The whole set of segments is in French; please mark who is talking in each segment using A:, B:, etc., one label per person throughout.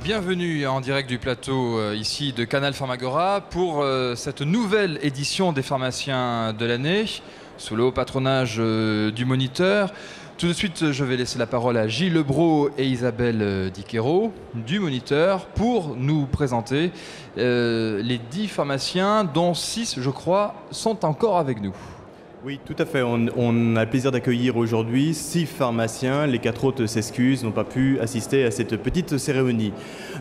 A: Bienvenue en direct du plateau ici de Canal Pharmagora pour cette nouvelle édition des pharmaciens de l'année sous le haut patronage du Moniteur. Tout de suite, je vais laisser la parole à Gilles Lebros et Isabelle Diquero du Moniteur pour nous présenter les 10 pharmaciens dont 6, je crois, sont encore avec nous.
B: Oui, tout à fait. On a le plaisir d'accueillir aujourd'hui 6 pharmaciens. Les 4 autres s'excusent, n'ont pas pu assister à cette petite cérémonie.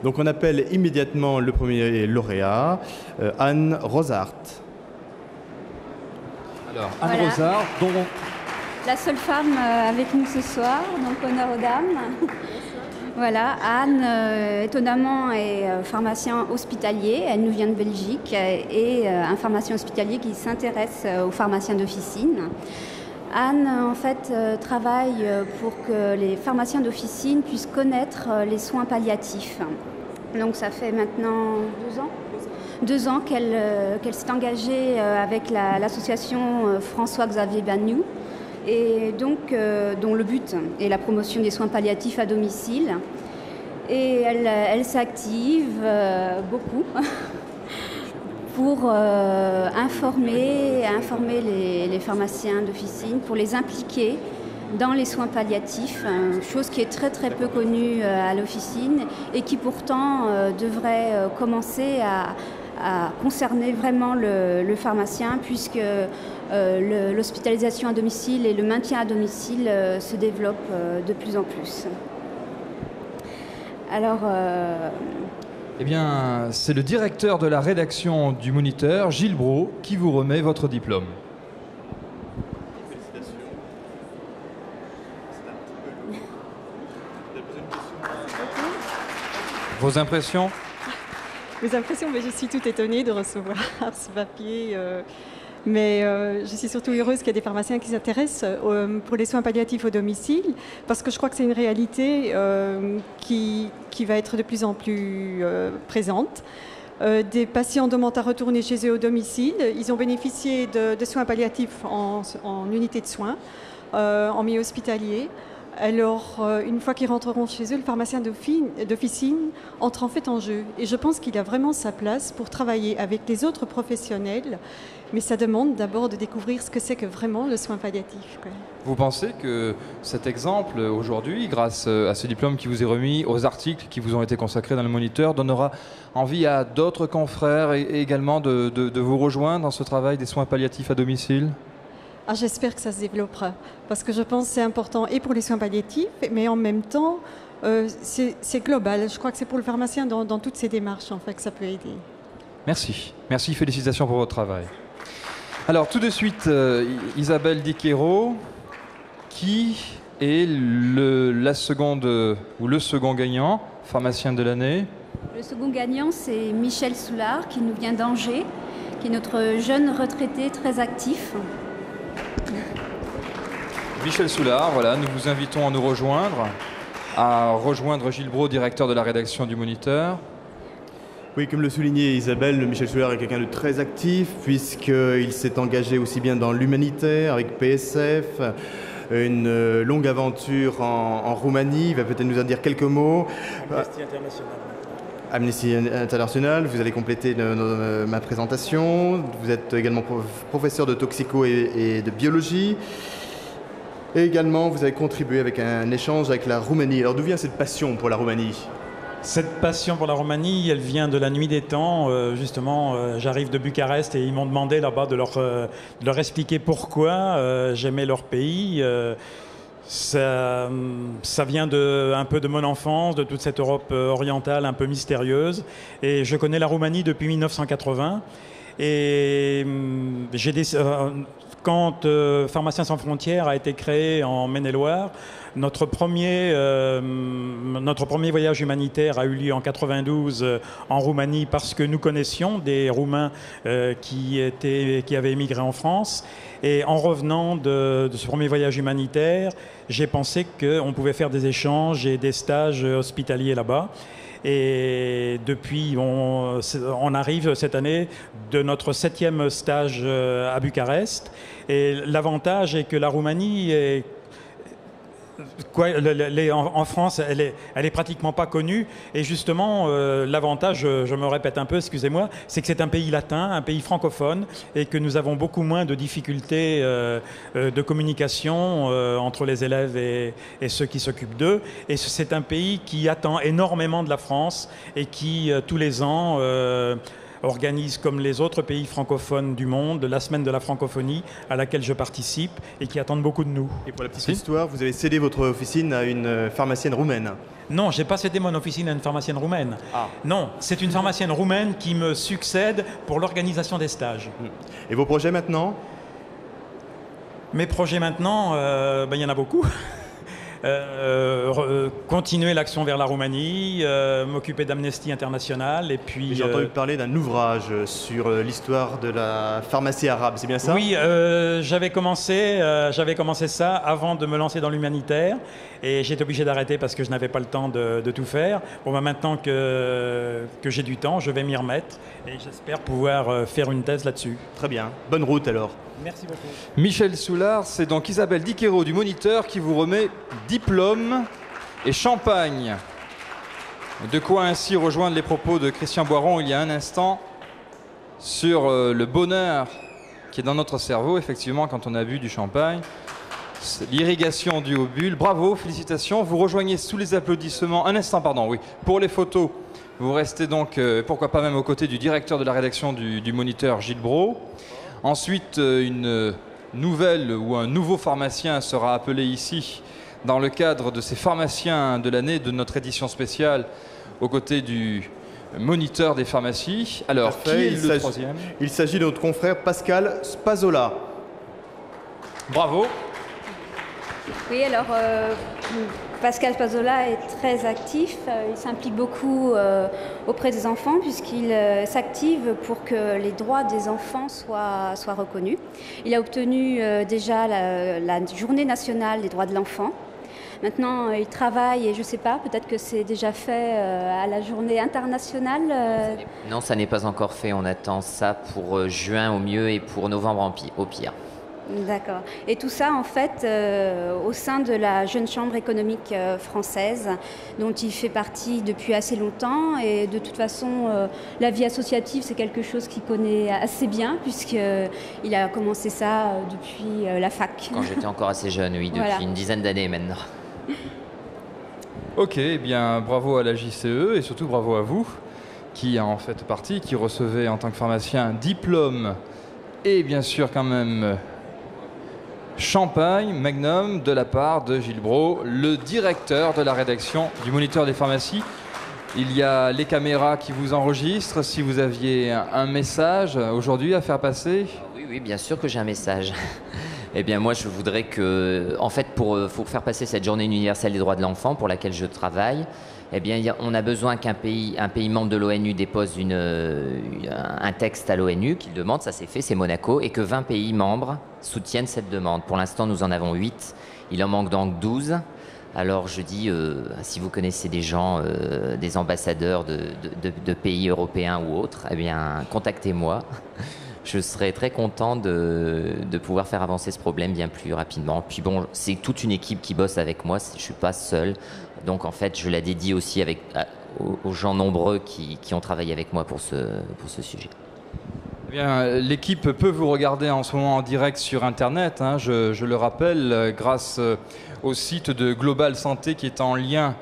B: Donc on appelle immédiatement le premier lauréat, Anne Rosart.
A: Alors, Anne Rosart, dont...
C: La seule femme avec nous ce soir, donc honneur aux dames. Voilà, Anne, étonnamment, est pharmacien hospitalier. Elle nous vient de Belgique et un pharmacien hospitalier qui s'intéresse aux pharmaciens d'officine. Anne, en fait, travaille pour que les pharmaciens d'officine puissent connaître les soins palliatifs. Donc ça fait maintenant 2 ans qu'elle s'est engagée avec l'association François-Xavier Bagnoud, et donc dont le but est la promotion des soins palliatifs à domicile. Et elle s'active beaucoup pour informer les pharmaciens d'officine, pour les impliquer dans les soins palliatifs, chose qui est très très peu connue à l'officine et qui pourtant devrait commencer à concerner vraiment le pharmacien, puisque l'hospitalisation à domicile et le maintien à domicile se développent de plus en plus. Alors,
A: eh bien, c'est le directeur de la rédaction du Moniteur, Gilles Lebros, qui vous remet votre diplôme.
B: Félicitations.
A: Vos impressions ?
D: Mes impressions, mais je suis toute étonnée de recevoir ce papier. Mais je suis surtout heureuse qu'il y ait des pharmaciens qui s'intéressent pour les soins palliatifs au domicile, parce que je crois que c'est une réalité qui va être de plus en plus présente. Des patients demandent à retourner chez eux au domicile. Ils ont bénéficié de soins palliatifs en unité de soins, en milieu hospitalier. Alors, une fois qu'ils rentreront chez eux, le pharmacien d'officine entre en fait en jeu. Et je pense qu'il a vraiment sa place pour travailler avec les autres professionnels, mais ça demande d'abord de découvrir ce que c'est que vraiment le soin palliatif, quoi.
A: Vous pensez que cet exemple, aujourd'hui, grâce à ce diplôme qui vous est remis, aux articles qui vous ont été consacrés dans le Moniteur, donnera envie à d'autres confrères et également de vous rejoindre dans ce travail des soins palliatifs à domicile ?
D: Ah, j'espère que ça se développera, parce que je pense que c'est important et pour les soins palliatifs, mais en même temps, c'est global. Je crois que c'est pour le pharmacien dans toutes ces démarches en fait, que ça peut aider.
A: Merci. Merci, félicitations pour votre travail. Alors, tout de suite, Isabelle Diquero, qui est la seconde ou le second gagnant, pharmacien de l'année?
C: Le second gagnant, c'est Michel Soulard, qui nous vient d'Angers, qui est notre jeune retraité très actif.
A: Michel Soulard, voilà, nous vous invitons à rejoindre Gilles Lebros, directeur de la rédaction du Moniteur.
B: Oui, comme le soulignait Isabelle, Michel Soulard est quelqu'un de très actif, puisqu'il s'est engagé aussi bien dans l'humanitaire avec PSF, une longue aventure en Roumanie. Il va peut-être nous en dire quelques mots.
E: Amnesty International.
B: Amnesty International, vous allez compléter ma présentation. Vous êtes également professeur de toxico et de biologie. Et également, vous avez contribué avec un échange avec la Roumanie. Alors, d'où vient cette passion pour la Roumanie ?
E: Cette passion pour la Roumanie, elle vient de la nuit des temps. Justement, j'arrive de Bucarest et ils m'ont demandé là-bas de leur expliquer pourquoi j'aimais leur pays. Ça vient un peu de mon enfance, de toute cette Europe orientale un peu mystérieuse. Et je connais la Roumanie depuis 1980. Et quand Pharmaciens sans frontières a été créé en Maine-et-Loire, notre premier voyage humanitaire a eu lieu en 92 en Roumanie, parce que nous connaissions des Roumains qui avaient émigré en France. Et en revenant de ce premier voyage humanitaire, j'ai pensé qu'on pouvait faire des échanges et des stages hospitaliers là-bas. Et depuis, on arrive cette année de notre 7e stage à Bucarest. Et l'avantage est que la Roumanie En France, elle est pratiquement pas connue. Et justement, l'avantage, je me répète un peu, excusez-moi, c'est que c'est un pays latin, un pays francophone, et que nous avons beaucoup moins de difficultés de communication entre les élèves et ceux qui s'occupent d'eux. Et c'est un pays qui attend énormément de la France et qui, tous les ans, organise, comme les autres pays francophones du monde, la semaine de la francophonie à laquelle je participe et qui attendent beaucoup de nous.
B: Et pour la petite histoire, vous avez cédé votre officine à une pharmacienne roumaine.
E: Non, je n'ai pas cédé mon officine à une pharmacienne roumaine. Ah. Non, c'est une pharmacienne roumaine qui me succède pour l'organisation des stages.
B: Et vos projets maintenant?
E: Mes projets maintenant, il y en a beaucoup. Continuer l'action vers la Roumanie, m'occuper d'Amnesty International et puis...
B: J'ai entendu parler d'un ouvrage sur l'histoire de la pharmacie arabe, c'est bien ça?
E: Oui, j'avais commencé ça avant de me lancer dans l'humanitaire et j'étais obligé d'arrêter parce que je n'avais pas le temps de tout faire. Bon, maintenant que j'ai du temps, je vais m'y remettre et j'espère pouvoir faire une thèse là-dessus.
B: Très bien, bonne route alors.
E: Merci beaucoup.
A: Michel Soulard, c'est donc Isabelle Diquero du Moniteur qui vous remet diplôme et champagne. De quoi ainsi rejoindre les propos de Christian Boiron il y a un instant sur le bonheur qui est dans notre cerveau, effectivement, quand on a bu du champagne. L'irrigation due aux bulles. Bravo, félicitations. Vous rejoignez sous les applaudissements. Un instant, pardon, oui. Pour les photos, vous restez donc, pourquoi pas même aux côtés du directeur de la rédaction du Moniteur, Gilles Brault. Ensuite, une nouvelle ou un nouveau pharmacien sera appelé ici dans le cadre de ces pharmaciens de l'année de notre édition spéciale aux côtés du Moniteur des pharmacies. Alors, qui est le troisième?
B: Il s'agit de notre confrère Pascal Spazola.
A: Bravo.
C: Oui, alors Pascal Spazola est très actif, il s'implique beaucoup auprès des enfants puisqu'il s'active pour que les droits des enfants soient reconnus. Il a obtenu déjà la journée nationale des droits de l'enfant. Maintenant, il travaille, et je ne sais pas, peut-être que c'est déjà fait à la journée internationale.
F: Non, ça n'est pas encore fait. On attend ça pour juin au mieux et pour novembre au pire.
C: D'accord. Et tout ça, en fait, au sein de la Jeune Chambre économique française, dont il fait partie depuis assez longtemps. Et de toute façon, la vie associative, c'est quelque chose qu'il connaît assez bien, puisqu'il a commencé ça depuis la fac.
F: Quand j'étais encore assez jeune, oui, depuis une dizaine d'années maintenant.
A: Ok, eh bien bravo à la JCE et surtout bravo à vous qui en faites partie, qui recevez en tant que pharmacien diplôme et bien sûr quand même champagne magnum de la part de Gilles Brault, le directeur de la rédaction du Moniteur des pharmacies. Il y a les caméras qui vous enregistrent. Si vous aviez un message aujourd'hui à faire passer.
F: Oui, bien sûr que j'ai un message. Eh bien, moi, je voudrais que, en fait, pour faire passer cette journée universelle des droits de l'enfant pour laquelle je travaille, eh bien, on a besoin qu'un pays membre de l'ONU dépose un texte à l'ONU qu'il demande, ça c'est fait, c'est Monaco, et que 20 pays membres soutiennent cette demande. Pour l'instant, nous en avons 8. Il en manque donc 12. Alors, je dis, si vous connaissez des gens, des ambassadeurs de pays européens ou autres, eh bien, contactez-moi. Je serais très content de pouvoir faire avancer ce problème bien plus rapidement. Puis bon, c'est toute une équipe qui bosse avec moi, je ne suis pas seul. Donc en fait, je la dédie aussi aux gens nombreux qui ont travaillé avec moi pour ce sujet.
A: Eh bien, l'équipe peut vous regarder en ce moment en direct sur Internet, hein, je le rappelle, grâce au site de Global Santé qui est en lien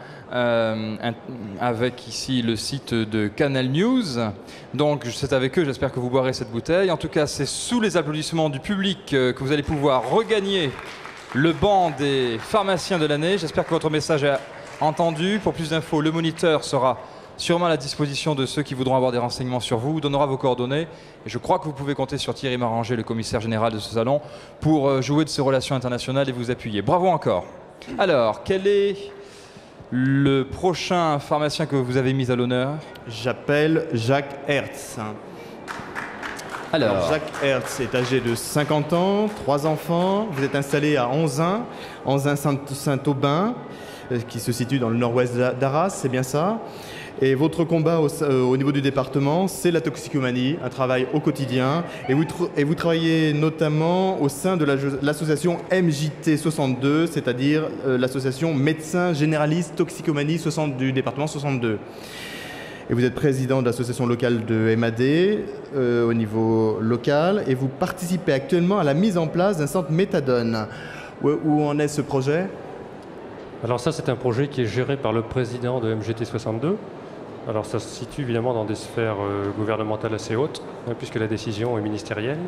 A: avec ici le site de Canal News. Donc c'est avec eux, j'espère que vous boirez cette bouteille. En tout cas, c'est sous les applaudissements du public que vous allez pouvoir regagner le banc des pharmaciens de l'année. J'espère que votre message est entendu. Pour plus d'infos, le Moniteur sera sûrement à la disposition de ceux qui voudront avoir des renseignements sur vous, donnera vos coordonnées. Et je crois que vous pouvez compter sur Thierry Maranger, le commissaire général de ce salon, pour jouer de ces relations internationales et vous appuyer. Bravo encore. Alors, quel est le prochain pharmacien que vous avez mis à l'honneur?
B: J'appelle Jacques Hertz. Alors, Jacques Hertz est âgé de 50 ans, 3 enfants. Vous êtes installé à Anzin Saint-Aubin, qui se situe dans le nord-ouest d'Arras, c'est bien ça. Et votre combat au niveau du département, c'est la toxicomanie, un travail au quotidien. Et vous travaillez notamment au sein de l'association MJT 62, c'est-à-dire l'association Médecins Généralistes Toxicomanie du département 62. Et vous êtes président de l'association locale de MAD au niveau local. Et vous participez actuellement à la mise en place d'un centre méthadone. Où en est ce projet ?
G: Alors ça, c'est un projet qui est géré par le président de MJT 62. Alors ça se situe évidemment dans des sphères gouvernementales assez hautes, puisque la décision est ministérielle.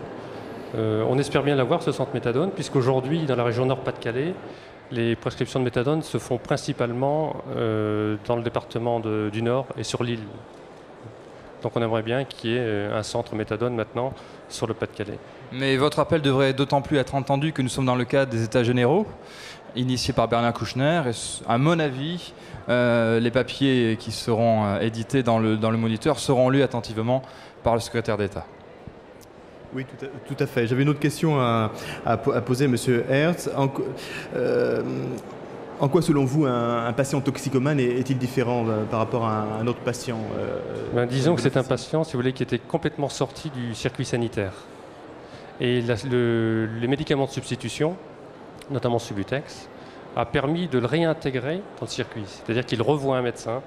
G: On espère bien l'avoir, ce centre méthadone, puisqu'aujourd'hui, dans la région Nord-Pas-de-Calais, les prescriptions de méthadone se font principalement dans le département du Nord et sur l'île. Donc on aimerait bien qu'il y ait un centre méthadone maintenant sur le Pas-de-Calais.
A: Mais votre appel devrait d'autant plus être entendu que nous sommes dans le cadre des États généraux, initiés par Bernard Kouchner. Et à mon avis, les papiers qui seront édités dans le Moniteur seront lus attentivement par le secrétaire d'État.
B: Oui, tout à fait. J'avais une autre question à poser à M. Hertz. En quoi, selon vous, un patient toxicomane est-il différent par rapport à un autre patient
G: disons que c'est un patient, si vous voulez, qui était complètement sorti du circuit sanitaire. Et les médicaments de substitution, notamment Subutex, a permis de le réintégrer dans le circuit. C'est-à-dire qu'il revoit un médecin,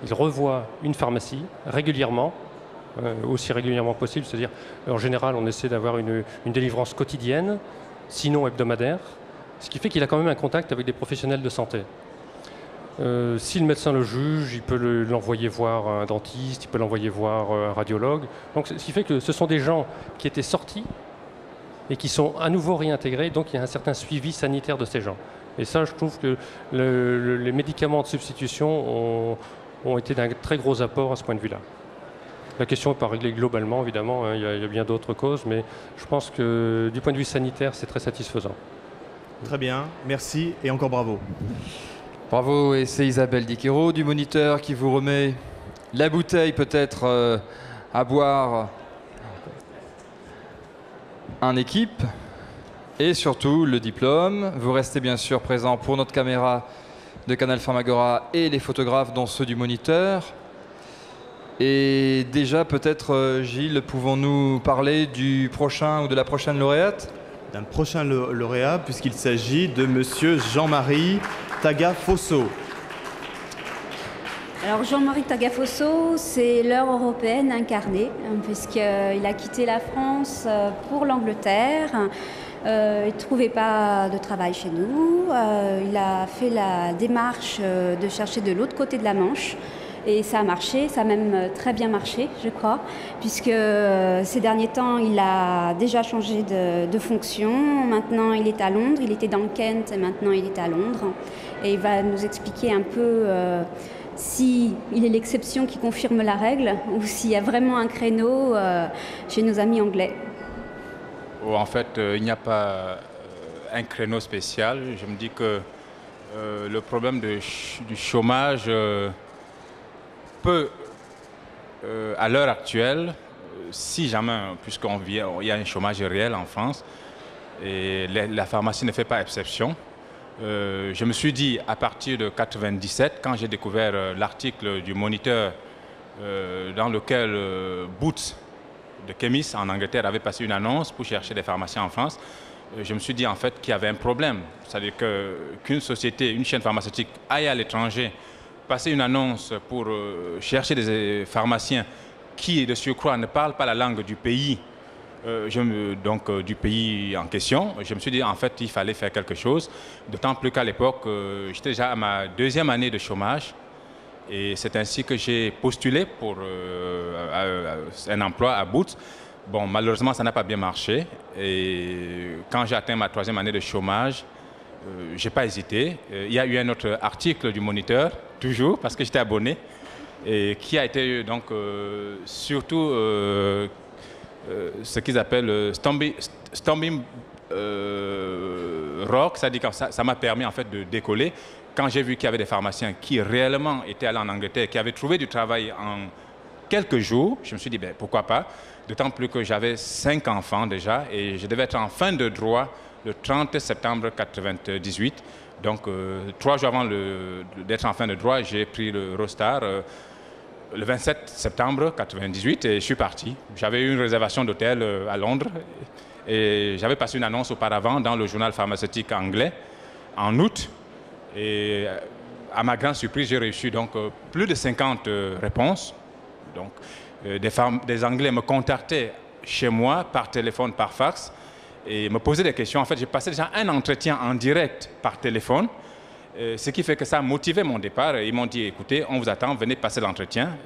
G: il revoit une pharmacie régulièrement, aussi régulièrement possible. C'est-à-dire, en général, on essaie d'avoir une délivrance quotidienne, sinon hebdomadaire, ce qui fait qu'il a quand même un contact avec des professionnels de santé. Si le médecin le juge, il peut l'envoyer voir un dentiste, il peut l'envoyer voir un radiologue. Donc, ce qui fait que ce sont des gens qui étaient sortis et qui sont à nouveau réintégrés, donc il y a un certain suivi sanitaire de ces gens. Et ça, je trouve que les médicaments de substitution ont été d'un très gros apport à ce point de vue-là. La question n'est pas réglée globalement, évidemment, hein, il y a bien d'autres causes, mais je pense que du point de vue sanitaire, c'est très satisfaisant.
B: Très bien, merci et encore bravo.
A: Bravo, et c'est Isabelle Diquero du Moniteur qui vous remet la bouteille peut-être à boire en équipe et surtout le diplôme. Vous restez bien sûr présent pour notre caméra de Canal Pharmagora et les photographes dont ceux du Moniteur. Et déjà peut-être Gilles, pouvons-nous parler du prochain ou de la prochaine lauréate ?
B: D'un prochain lauréat puisqu'il s'agit de Monsieur Jean-Marie Tagafosso.
C: Alors Jean-Marie Tagafosso, c'est l'heure européenne incarnée, puisqu'il a quitté la France pour l'Angleterre. Il ne trouvait pas de travail chez nous. Il a fait la démarche de chercher de l'autre côté de la Manche. Et ça a marché, ça a même très bien marché, je crois, puisque ces derniers temps, il a déjà changé de fonction. Maintenant, il est à Londres. Il était dans le Kent et maintenant, il est à Londres. Et il va nous expliquer un peu s'il est l'exception qui confirme la règle ou s'il y a vraiment un créneau chez nos amis anglais.
H: En fait, il n'y a pas un créneau spécial. Je me dis que le problème du chômage peut, à l'heure actuelle, si jamais, il y a un chômage réel en France, et la pharmacie ne fait pas exception, je me suis dit, à partir de 1997, quand j'ai découvert l'article du Moniteur dans lequel Boots de Chemist en Angleterre avait passé une annonce pour chercher des pharmaciens en France, je me suis dit en fait qu'il y avait un problème. C'est-à-dire qu'une société, une chaîne pharmaceutique aille à l'étranger, passer une annonce pour chercher des pharmaciens qui, de surcroît, ne parlent pas la langue du pays, du pays en question. Je me suis dit, en fait, il fallait faire quelque chose. D'autant plus qu'à l'époque, j'étais déjà à ma 2e année de chômage. Et c'est ainsi que j'ai postulé pour un emploi à Boots. Bon, malheureusement, ça n'a pas bien marché. Et quand j'ai atteint ma 3e année de chômage, je n'ai pas hésité. Il y a eu un autre article du Moniteur, toujours, parce que j'étais abonné, et qui a été donc surtout ce qu'ils appellent Stomping Rock, c'est-à-dire que ça m'a permis en fait de décoller. Quand j'ai vu qu'il y avait des pharmaciens qui réellement étaient allés en Angleterre, qui avaient trouvé du travail en quelques jours, je me suis dit, ben, pourquoi pas, d'autant plus que j'avais 5 enfants déjà, et je devais être en fin de droit le 30 septembre 1998. Donc 3 jours avant d'être en fin de droit, j'ai pris l'Eurostar le 27 septembre 1998 et je suis parti. J'avais eu une réservation d'hôtel à Londres et j'avais passé une annonce auparavant dans le journal pharmaceutique anglais en août. Et à ma grande surprise, j'ai reçu donc plus de 50 réponses. Donc, des Anglais me contactaient chez moi par téléphone, par fax et me posaient des questions. En fait, j'ai passé déjà un entretien en direct par téléphone. Ce qui fait que ça a motivé mon départ. Ils m'ont dit, écoutez, on vous attend, venez passer l'entretien.